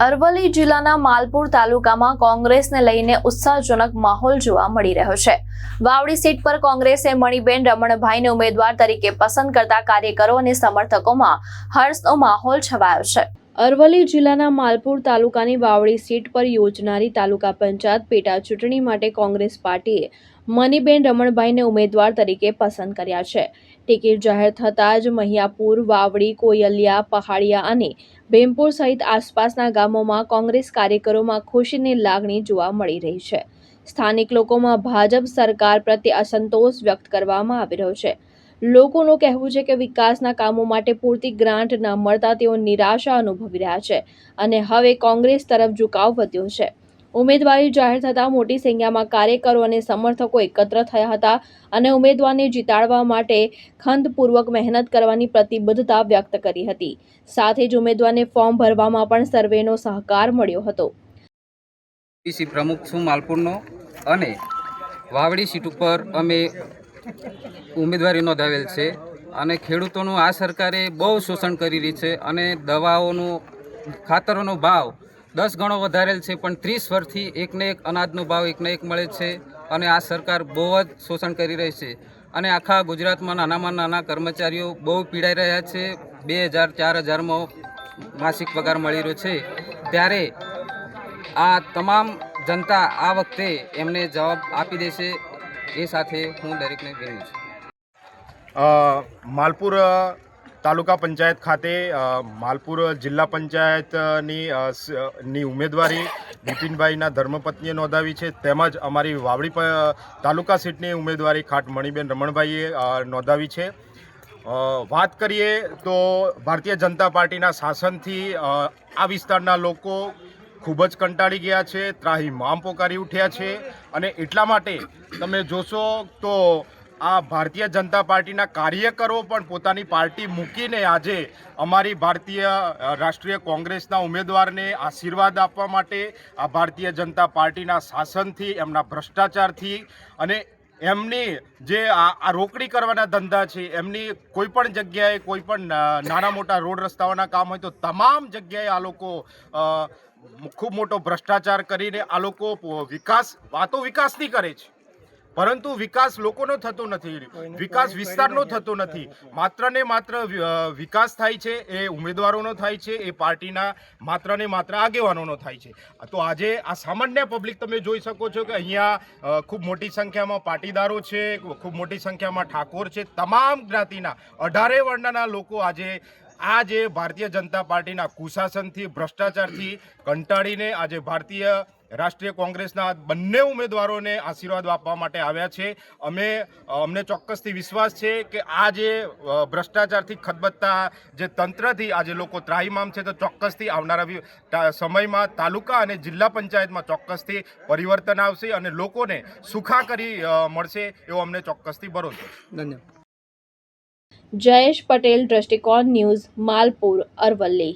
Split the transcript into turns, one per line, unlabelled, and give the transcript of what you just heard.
અરવલ્લી જિલ્લાના માલપુર તાલુકામાં કોંગ્રેસને લઈને ઉત્સાહજનક માહોલ જોવા મળી રહ્યો છે। વાવડી સીટ પર કોંગ્રેસે મણિબેન રમણભાઈને ઉમેદવાર તરીકે પસંદ કરતા કાર્યકરો અને સમર્થકોમાં હર્ષનો માહોલ છવાયો છે। અરવલ્લી જિલ્લાના માલપુર તાલુકાની વાવડી સીટ પર યોજનારી તાલુકા પંચાયત પેટા ચૂંટણી માટે કોંગ્રેસ પાર્ટીએ મણિબેન રમણભાઈને ઉમેદવાર તરીકે પસંદ કર્યા છે। ટિકિટ જાહેર થતાં જ મહિયાપુર, વાવડી, કોયલિયા, પહાડિયા અને ભીમપુર સહિત આસપાસના ગામોમાં કોંગ્રેસ કાર્યકરોમાં ખુશીની લાગણી જોવા મળી રહી છે। સ્થાનિક લોકોમાં ભાજપ સરકાર પ્રત્યે અસંતોષ વ્યક્ત કરવામાં આવી રહ્યો છે। લોકોનું કહેવું છે કે વિકાસના કામો માટે પૂરતી ગ્રાન્ટ ન મળતા તેઓ નિરાશા અનુભવી રહ્યા છે અને હવે કોંગ્રેસ તરફ ઝુકાવ વધ્યો છે। ઉમેદવારી જાહેર થતાં મોટી સંખ્યામાં કાર્યકરો અને સમર્થકો એકત્ર થયા હતા અને ઉમેદવારને જીતાડવા માટે ખંતપૂર્વક મહેનત કરવાની પ્રતિબદ્ધતા વ્યક્ત કરી હતી। સાથે જ ઉમેદવારને ફોર્મ ભરવામાં પણ સર્વેનો સહકાર મળ્યો હતો।
પીસી પ્રમુખ છું માલપુરનો અને વાવડી સીટ ઉપર અમે ઉમેદવારી નોંધાવેલ છે અને ખેડૂતોનું આ સરકારે બહુ શોષણ કરી રહી છે અને દવાઓનું ખાતરોનો ભાવ 10 ગણો વધારેલ છે, પણ 30 વર્ષથી એકને એક અનાજનો ભાવ એકને એક મળે છે અને આ સરકાર બહુ જ શોષણ કરી રહી છે અને આખા ગુજરાતમાં નાનામાં નાના કર્મચારીઓ બહુ પીડાઈ રહ્યા છે। 2000-4000માં માસિક પગાર મળી રહ્યો છે, ત્યારે આ તમામ જનતા આ વખતે એમને જવાબ આપી દેશે એ સાથે હું દરેકને વિનંતી છું।
માલપુર તાલુકા પંચાયત ખાતે માલપુર જિલ્લા પંચાયતની ઉમેદવારી બિપિનભાઈના ધર્મપત્નીએ નોંધાવી છે, તેમજ અમારી વાવડી તાલુકા સીટની ઉમેદવારી ખાટ મણિબેન રમણભાઈએ નોંધાવી છે। વાત કરીએ તો ભારતીય જનતા પાર્ટીના શાસનથી આ વિસ્તારના લોકો ખૂબ જ કંટાળી ગયા છે, ત્રાહિમામ પોકારી ઉઠ્યા છે અને એટલા માટે તમે જોશો તો આ ભારતીય જનતા પાર્ટીના કાર્યકરો પણ પોતાની પાર્ટી મૂકીને આજે અમારી ભારતીય રાષ્ટ્રીય કોંગ્રેસના ઉમેદવારને આશીર્વાદ આપવા માટે આ ભારતીય જનતા પાર્ટીના શાસનથી, એમના ભ્રષ્ટાચારથી અને એમની જે આ રોકડી કરવાના ધંધા છે, એમની કોઈ પણ જગ્યાએ કોઈ પણ નાના મોટા રોડ રસ્તાઓના કામ હોય તો તમામ જગ્યાએ આ લોકો ખૂબ મોટો ભ્રષ્ટાચાર કરીને આ લોકો વાતો વિકાસની કરે છે, પરંતુ વિકાસ લોકોનો થતો નથી, વિકાસ વિસ્તારનો થતો નથી। માત્ર ને માત્ર વિકાસ થાય છે એ ઉમેદવારોનો થાય છે, એ પાર્ટીના માત્ર ને માત્ર આગેવાનોનો થાય છે। તો આજે આ સામાન્ય પબ્લિક તમે જોઈ શકો છો કે અહીંયા ખૂબ મોટી સંખ્યામાં પાટીદારો છે, ખૂબ મોટી સંખ્યામાં ઠાકોર છે, તમામ જ્ઞાતિના 18 વર્ણના લોકો આજે આ જે ભારતીય જનતા પાર્ટીના કુશાસનથી, ભ્રષ્ટાચારથી કંટાળીને આજે ભારતીય રાષ્ટ્રીય કોંગ્રેસના બંને ઉમેદવારોને આશીર્વાદ આપવા માટે આવ્યા છે। અમને ચોક્કસથી વિશ્વાસ છે કે આ જે ભ્રષ્ટાચારથી ખતબત્તા જે તંત્રથી આજે લોકો ત્રાહિમામ છે, તો ચોક્કસથી આવનારા સમયમાં તાલુકા અને જિલ્લા પંચાયતમાં ચોક્કસથી પરિવર્તન આવશે અને લોકોને સુખાકારી મળશે એવો અમને ચોક્કસથી ભરોસો છે।
ધન્યવાદ। જયેશ પટેલ, દ્રષ્ટિકોણ ન્યૂઝ, માલપુર, અરવલ્લી।